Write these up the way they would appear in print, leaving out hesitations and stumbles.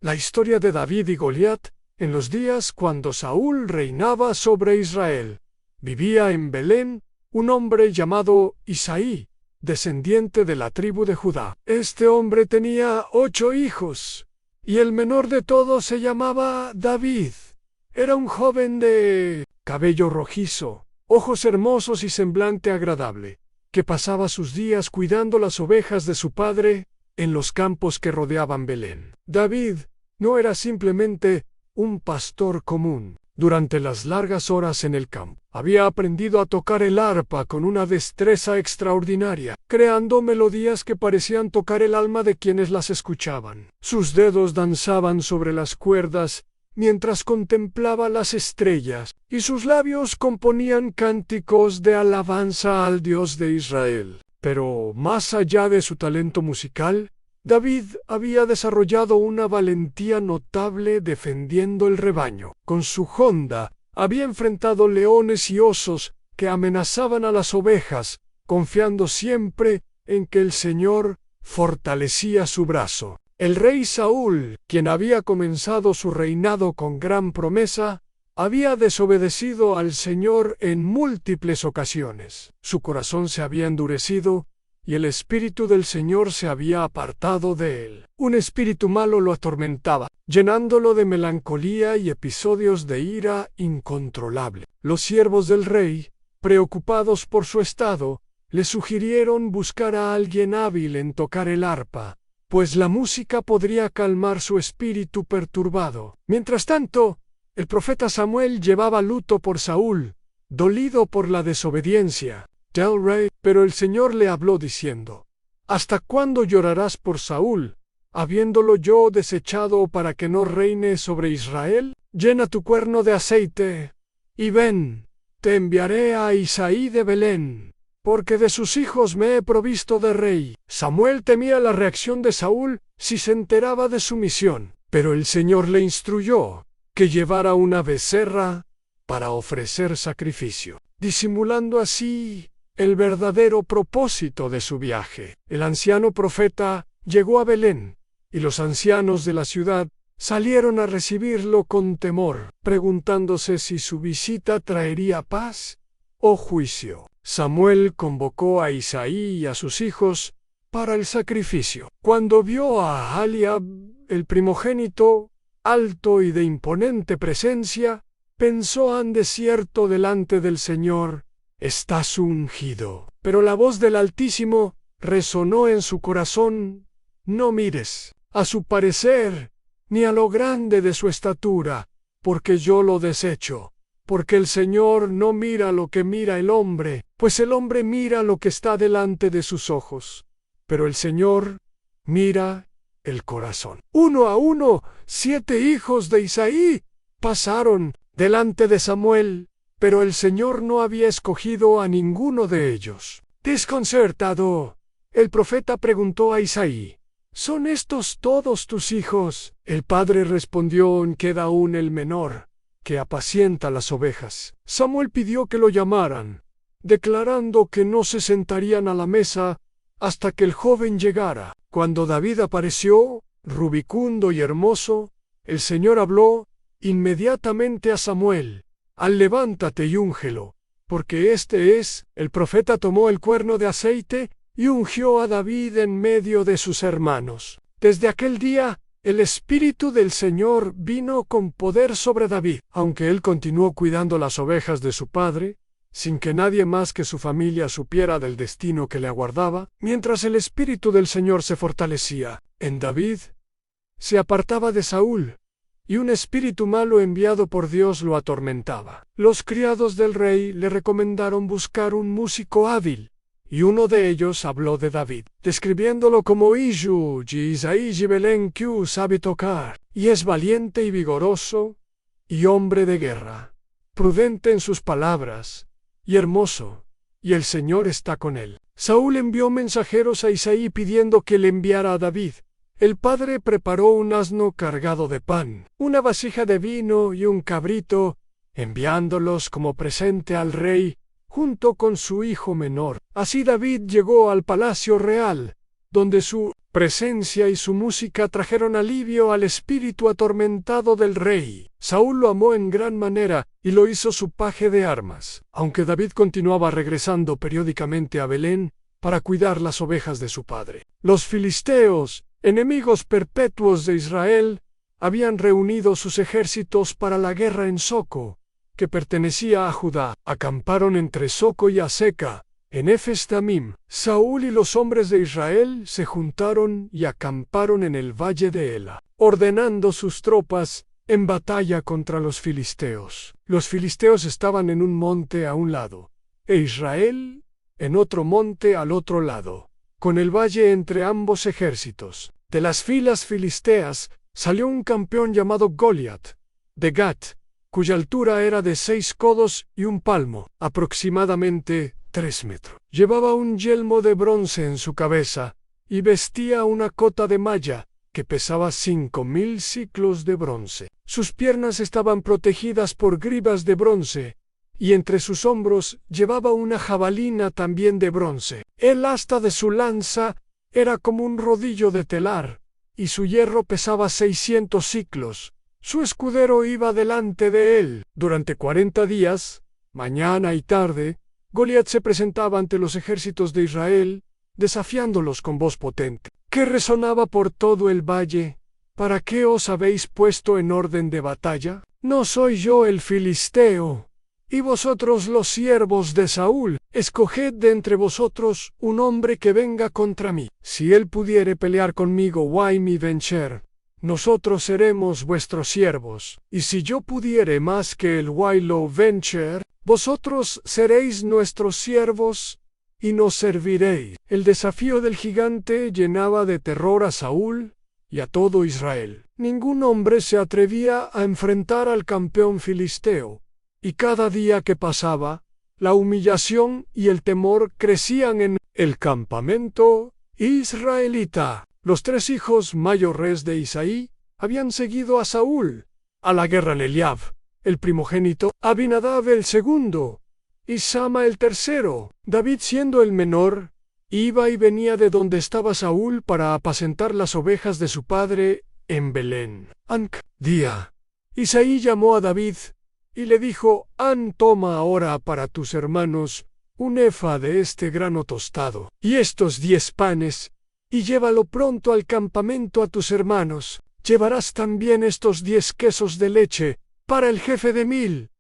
La historia de David y Goliat en los días cuando Saúl reinaba sobre Israel. Vivía en Belén un hombre llamado Isaí, descendiente de la tribu de Judá. Este hombre tenía 8 hijos, y el menor de todos se llamaba David. Era un joven de cabello rojizo, ojos hermosos y semblante agradable, que pasaba sus días cuidando las ovejas de su padre en los campos que rodeaban Belén. David no era simplemente un pastor común. Durante las largas horas en el campo, había aprendido a tocar el arpa con una destreza extraordinaria, creando melodías que parecían tocar el alma de quienes las escuchaban. Sus dedos danzaban sobre las cuerdas mientras contemplaba las estrellas, y sus labios componían cánticos de alabanza al Dios de Israel. Pero más allá de su talento musical, David había desarrollado una valentía notable defendiendo el rebaño. Con su honda había enfrentado leones y osos que amenazaban a las ovejas, confiando siempre en que el Señor fortalecía su brazo. El rey Saúl, quien había comenzado su reinado con gran promesa, había desobedecido al Señor en múltiples ocasiones. Su corazón se había endurecido y el espíritu del Señor se había apartado de él. Un espíritu malo lo atormentaba, llenándolo de melancolía y episodios de ira incontrolable. Los siervos del rey, preocupados por su estado, le sugirieron buscar a alguien hábil en tocar el arpa, pues la música podría calmar su espíritu perturbado. Mientras tanto, el profeta Samuel llevaba luto por Saúl, dolido por la desobediencia del rey, pero el Señor le habló diciendo: ¿Hasta cuándo llorarás por Saúl, habiéndolo yo desechado para que no reine sobre Israel? Llena tu cuerno de aceite, y ven, te enviaré a Isaí de Belén, porque de sus hijos me he provisto de rey. Samuel temía la reacción de Saúl si se enteraba de su misión, pero el Señor le instruyó que llevara una becerra para ofrecer sacrificio, disimulando así el verdadero propósito de su viaje. El anciano profeta llegó a Belén, y los ancianos de la ciudad salieron a recibirlo con temor, preguntándose si su visita traería paz o juicio. Samuel convocó a Isaí y a sus hijos para el sacrificio. Cuando vio a Ahaliab, el primogénito, alto y de imponente presencia, pensó: han de cierto delante del Señor estás ungido. Pero la voz del Altísimo resonó en su corazón: no mires a su parecer, ni a lo grande de su estatura, porque yo lo desecho. Porque el Señor no mira lo que mira el hombre, pues el hombre mira lo que está delante de sus ojos, pero el Señor mira el corazón. 1 a 1, 7 hijos de Isaí pasaron delante de Samuel, pero el Señor no había escogido a ninguno de ellos. Desconcertado, el profeta preguntó a Isaí: ¿son estos todos tus hijos? El padre respondió: queda aún el menor, que apacienta las ovejas. Samuel pidió que lo llamaran, declarando que no se sentarían a la mesa hasta que el joven llegara. Cuando David apareció, rubicundo y hermoso, el Señor habló inmediatamente a Samuel: levántate y úngelo, porque este es. El profeta tomó el cuerno de aceite y ungió a David en medio de sus hermanos. Desde aquel día, el Espíritu del Señor vino con poder sobre David, aunque él continuó cuidando las ovejas de su padre, sin que nadie más que su familia supiera del destino que le aguardaba. Mientras el Espíritu del Señor se fortalecía en David, se apartaba de Saúl, y un espíritu malo enviado por Dios lo atormentaba. Los criados del rey le recomendaron buscar un músico hábil, y uno de ellos habló de David, describiéndolo como Iju Isaí Belén que sabe tocar, y es valiente y vigoroso, y hombre de guerra, prudente en sus palabras, y hermoso, y el Señor está con él. Saúl envió mensajeros a Isaí pidiendo que le enviara a David. El padre preparó un asno cargado de pan, una vasija de vino y un cabrito, enviándolos como presente al rey, junto con su hijo menor. Así David llegó al palacio real, donde su presencia y su música trajeron alivio al espíritu atormentado del rey. Saúl lo amó en gran manera y lo hizo su paje de armas, aunque David continuaba regresando periódicamente a Belén para cuidar las ovejas de su padre. Los filisteos, enemigos perpetuos de Israel, habían reunido sus ejércitos para la guerra en Soco, que pertenecía a Judá. Acamparon entre Soco y Aseca, en Efes Damim. Saúl y los hombres de Israel se juntaron y acamparon en el valle de Ela, ordenando sus tropas en batalla contra los filisteos. Los filisteos estaban en un monte a un lado, e Israel en otro monte al otro lado, con el valle entre ambos ejércitos. De las filas filisteas salió un campeón llamado Goliat, de Gat, cuya altura era de 6 codos y un palmo, aproximadamente 3 metros. Llevaba un yelmo de bronce en su cabeza y vestía una cota de malla que pesaba 5.000 siclos de bronce. Sus piernas estaban protegidas por grivas de bronce, y entre sus hombros llevaba una jabalina también de bronce. El asta de su lanza era como un rodillo de telar, y su hierro pesaba 600 siclos. Su escudero iba delante de él. Durante 40 días, mañana y tarde, Goliat se presentaba ante los ejércitos de Israel, desafiándolos con voz potente, que resonaba por todo el valle. ¿Para qué os habéis puesto en orden de batalla? ¿No soy yo el filisteo? Y vosotros los siervos de Saúl, escoged de entre vosotros un hombre que venga contra mí. Si él pudiere pelear conmigo, y vencer, nosotros seremos vuestros siervos. Y si yo pudiere más que el lo vencer, vosotros seréis nuestros siervos y nos serviréis. El desafío del gigante llenaba de terror a Saúl y a todo Israel. Ningún hombre se atrevía a enfrentar al campeón filisteo, y cada día que pasaba, la humillación y el temor crecían en el campamento israelita. Los 3 hijos mayores de Isaí habían seguido a Saúl a la guerra en Eliab, el primogénito, Abinadab el segundo, y Sama el tercero. David, siendo el menor, iba y venía de donde estaba Saúl para apacentar las ovejas de su padre en Belén. Día. Isaí llamó a David y le dijo: toma ahora para tus hermanos un efa de este grano tostado, y estos 10 panes, y llévalo pronto al campamento a tus hermanos. Llevarás también estos 10 quesos de leche para el jefe de 1000,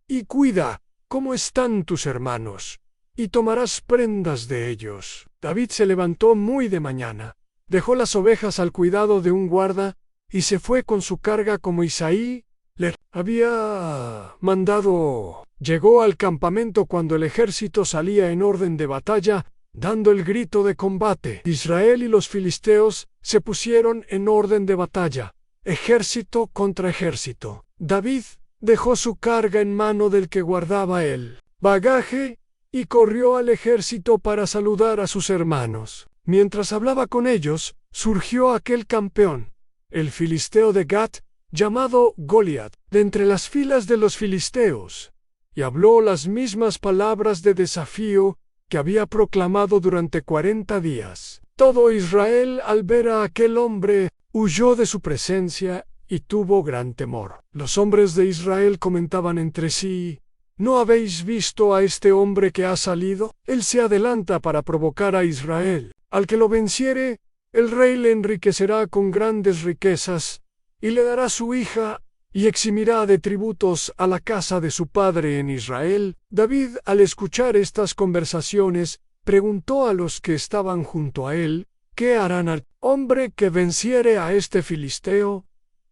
y cuida cómo están tus hermanos, y tomarás prendas de ellos. David se levantó muy de mañana, dejó las ovejas al cuidado de un guarda, y se fue con su carga como Isaí le había mandado. Llegó al campamento cuando el ejército salía en orden de batalla, dando el grito de combate. Israel y los filisteos se pusieron en orden de batalla, ejército contra ejército. David dejó su carga en mano del que guardaba el bagaje y corrió al ejército para saludar a sus hermanos. Mientras hablaba con ellos, surgió aquel campeón, el filisteo de Gat, llamado Goliat, de entre las filas de los filisteos, y habló las mismas palabras de desafío que había proclamado durante 40 días. Todo Israel, al ver a aquel hombre, huyó de su presencia y tuvo gran temor. Los hombres de Israel comentaban entre sí: ¿no habéis visto a este hombre que ha salido? Él se adelanta para provocar a Israel. Al que lo venciere, el rey le enriquecerá con grandes riquezas, y le dará su hija, y eximirá de tributos a la casa de su padre en Israel. David, al escuchar estas conversaciones, preguntó a los que estaban junto a él: ¿qué harán al hombre que venciere a este filisteo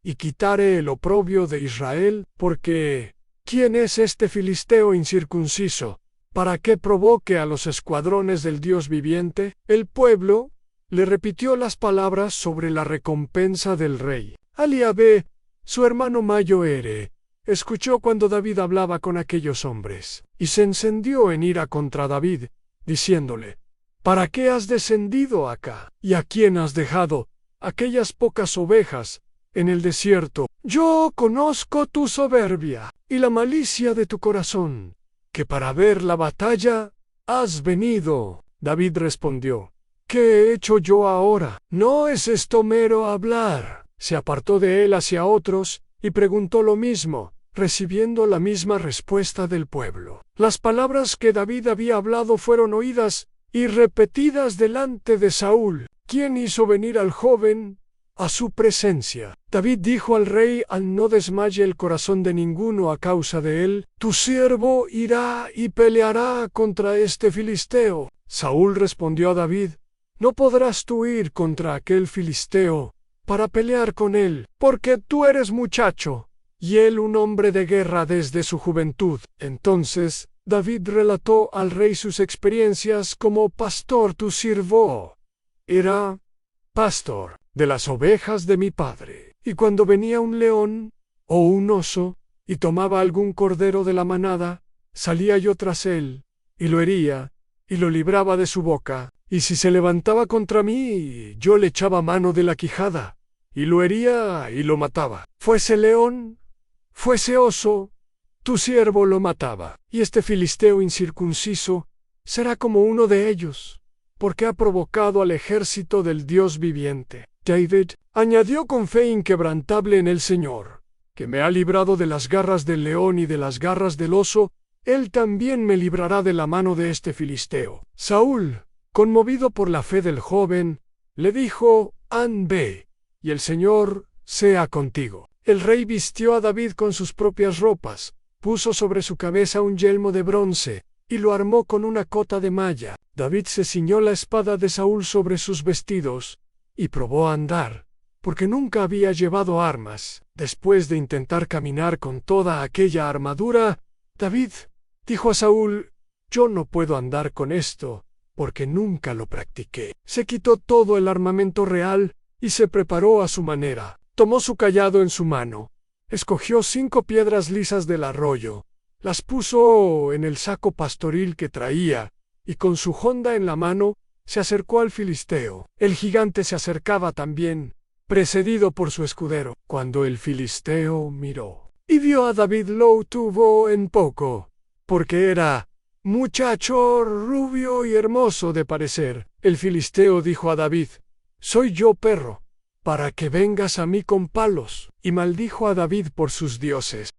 y quitare el oprobio de Israel? Porque ¿quién es este filisteo incircunciso, para que provoque a los escuadrones del Dios viviente? El pueblo le repitió las palabras sobre la recompensa del rey. Eliab, su hermano mayor, escuchó cuando David hablaba con aquellos hombres, y se encendió en ira contra David, diciéndole: ¿para qué has descendido acá? ¿Y a quién has dejado aquellas pocas ovejas en el desierto? Yo conozco tu soberbia y la malicia de tu corazón, que para ver la batalla has venido. David respondió: ¿qué he hecho yo ahora? ¿No es esto mero hablar? Se apartó de él hacia otros y preguntó lo mismo, recibiendo la misma respuesta del pueblo. Las palabras que David había hablado fueron oídas y repetidas delante de Saúl, quien hizo venir al joven a su presencia. David dijo al rey: al no desmaye el corazón de ninguno a causa de él, tu siervo irá y peleará contra este filisteo. Saúl respondió a David: no podrás tú ir contra aquel filisteo para pelear con él, porque tú eres muchacho, y él un hombre de guerra desde su juventud. Entonces David relató al rey sus experiencias como pastor. Tu siervo era pastor de las ovejas de mi padre, y cuando venía un león o un oso y tomaba algún cordero de la manada, salía yo tras él, y lo hería, y lo libraba de su boca, y si se levantaba contra mí, yo le echaba mano de la quijada, y lo hería y lo mataba. Fuese león, fuese oso, tu siervo lo mataba. Y este filisteo incircunciso será como uno de ellos, porque ha provocado al ejército del Dios viviente. David añadió con fe inquebrantable en el Señor, que me ha librado de las garras del león y de las garras del oso, él también me librará de la mano de este filisteo. Saúl, conmovido por la fe del joven, le dijo: ve, y el Señor sea contigo. El rey vistió a David con sus propias ropas, puso sobre su cabeza un yelmo de bronce, y lo armó con una cota de malla. David se ciñó la espada de Saúl sobre sus vestidos, y probó a andar, porque nunca había llevado armas. Después de intentar caminar con toda aquella armadura, David dijo a Saúl: yo no puedo andar con esto, porque nunca lo practiqué. Se quitó todo el armamento real y se preparó a su manera. Tomó su cayado en su mano, escogió 5 piedras lisas del arroyo, las puso en el saco pastoril que traía, y con su honda en la mano, se acercó al filisteo. El gigante se acercaba también, precedido por su escudero. Cuando el filisteo miró y vio a David, lo tuvo en poco, porque era muchacho, rubio y hermoso de parecer. El filisteo dijo a David: soy yo perro, para que vengas a mí con palos. Y maldijo a David por sus dioses.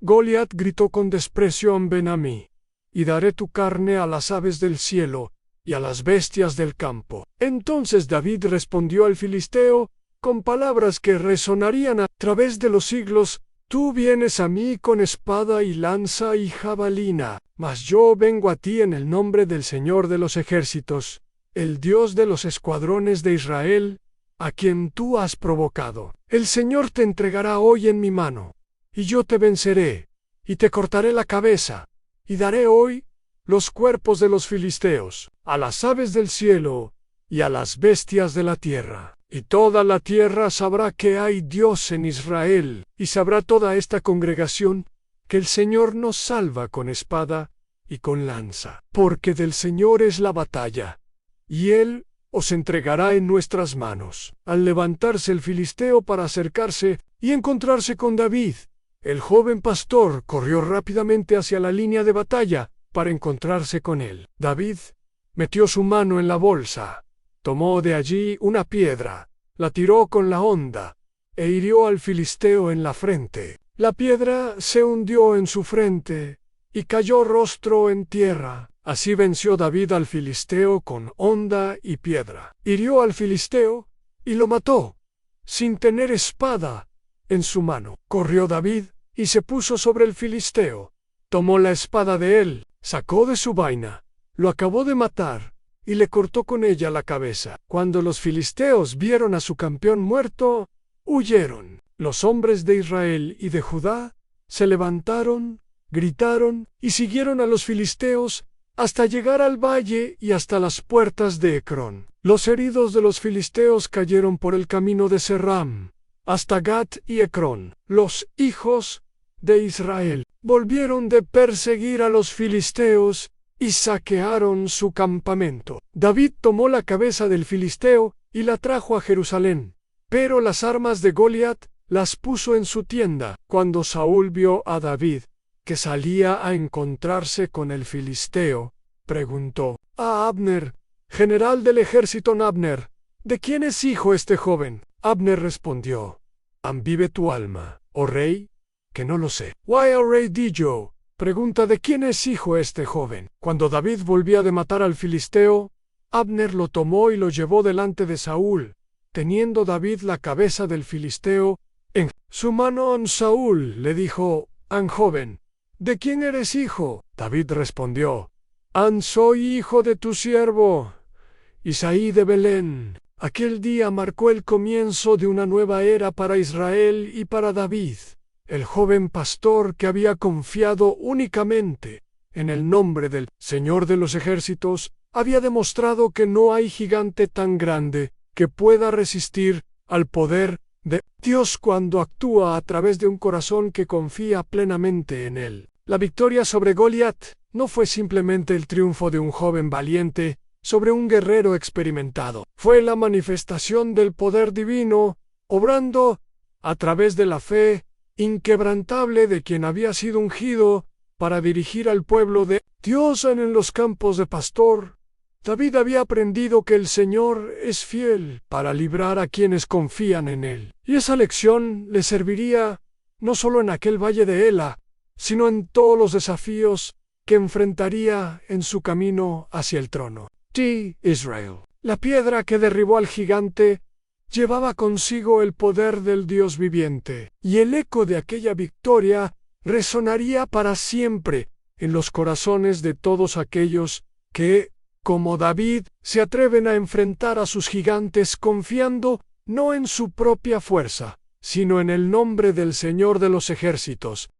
Goliat gritó con desprecio: ven a mí, y daré tu carne a las aves del cielo y a las bestias del campo. Entonces David respondió al filisteo con palabras que resonarían a través de los siglos: tú vienes a mí con espada y lanza y jabalina, mas yo vengo a ti en el nombre del Señor de los ejércitos, el Dios de los escuadrones de Israel, a quien tú has provocado. El Señor te entregará hoy en mi mano, y yo te venceré, y te cortaré la cabeza, y daré hoy los cuerpos de los filisteos a las aves del cielo y a las bestias de la tierra. Y toda la tierra sabrá que hay Dios en Israel, y sabrá toda esta congregación que el Señor nos salva con espada y con lanza. Porque del Señor es la batalla, y Él os entregará en nuestras manos. Al levantarse el filisteo para acercarse y encontrarse con David, el joven pastor corrió rápidamente hacia la línea de batalla para encontrarse con él. David metió su mano en la bolsa, tomó de allí una piedra, la tiró con la honda, e hirió al filisteo en la frente. La piedra se hundió en su frente, y cayó rostro en tierra. Así venció David al filisteo con honda y piedra. Hirió al filisteo, y lo mató, sin tener espada en su mano. Corrió David, y se puso sobre el filisteo. Tomó la espada de él, sacó de su vaina, lo acabó de matar, y le cortó con ella la cabeza. Cuando los filisteos vieron a su campeón muerto, huyeron. Los hombres de Israel y de Judá se levantaron, gritaron, y siguieron a los filisteos hasta llegar al valle y hasta las puertas de Ecrón. Los heridos de los filisteos cayeron por el camino de Serram, hasta Gat y Ecrón. Los hijos de Israel volvieron de perseguir a los filisteos y saquearon su campamento. David tomó la cabeza del filisteo y la trajo a Jerusalén, pero las armas de Goliat las puso en su tienda. Cuando Saúl vio a David, que salía a encontrarse con el filisteo, preguntó a Abner: general del ejército Abner, ¿de quién es hijo este joven? Abner respondió, vive tu alma, oh rey, que no lo sé. Why, oh rey, di yo, pregunta de quién es hijo este joven. Cuando David volvía de matar al filisteo, Abner lo tomó y lo llevó delante de Saúl, teniendo David la cabeza del filisteo en su mano. Saúl le dijo, joven, ¿de quién eres hijo? David respondió, soy hijo de tu siervo, Isaí de Belén. Aquel día marcó el comienzo de una nueva era para Israel y para David, el joven pastor que había confiado únicamente en el nombre del Señor de los ejércitos. Había demostrado que no hay gigante tan grande que pueda resistir al poder de Dios cuando actúa a través de un corazón que confía plenamente en Él. La victoria sobre Goliat no fue simplemente el triunfo de un joven valiente sobre un guerrero experimentado. Fue la manifestación del poder divino, obrando a través de la fe inquebrantable de quien había sido ungido para dirigir al pueblo de Dios en los campos de pastor. David había aprendido que el Señor es fiel para librar a quienes confían en Él. Y esa lección le serviría no solo en aquel valle de Ela, sino en todos los desafíos que enfrentaría en su camino hacia el trono. Israel. La piedra que derribó al gigante llevaba consigo el poder del Dios viviente, y el eco de aquella victoria resonaría para siempre en los corazones de todos aquellos que, como David, se atreven a enfrentar a sus gigantes confiando no en su propia fuerza, sino en el nombre del Señor de los ejércitos,